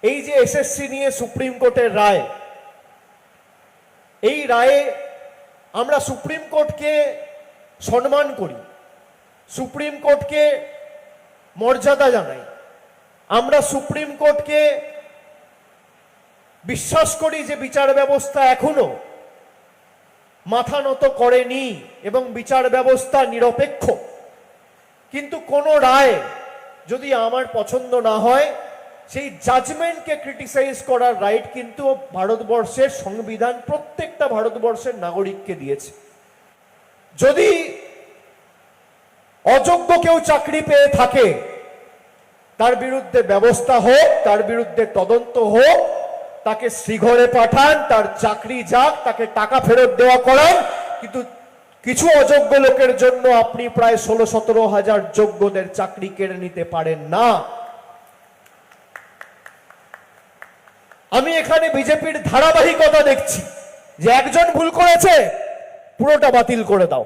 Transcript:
এই যে এসএসসি নিয়ে সুপ্রিম কোর্টের রায়, এই রায়ে আমরা সুপ্রিম কোর্টকে সম্মান করি, সুপ্রিম কোর্টকে মর্যাদা জানাই, আমরা সুপ্রিম কোর্টকে বিশ্বাস করি যে বিচার ব্যবস্থা এখনো মাথা নত করেনি এবং বিচার ব্যবস্থা নিরপেক্ষ। কিন্তু কোনো রায় যদি আমার পছন্দ না হয়, সেই জাজমেন্টকে ক্রিটিসাইজ করার রাইট কিন্তু ভারতবর্ষের সংবিধান প্রত্যেকটা ভারতবর্ষের নাগরিককে দিয়েছে। যদি অযোগ্য কেউ চাকরি পেয়ে থাকে, তার বিরুদ্ধে ব্যবস্থা হোক, তার বিরুদ্ধে তদন্ত হোক, তাকে শ্রীঘরে পাঠান, তার চাকরি যাক, তাকে টাকা ফেরত দেওয়া করান। কিন্তু কিছু অযোগ্য লোকের জন্য আপনি প্রায় 16-17 হাজার যোগ্যদের চাকরি কেড়ে নিতে পারেন না। আমি এখানে বিজেপির ধারাবাহিকতা দেখছি যে একজন ভুল করেছে, পুরোটা বাতিল করে দাও।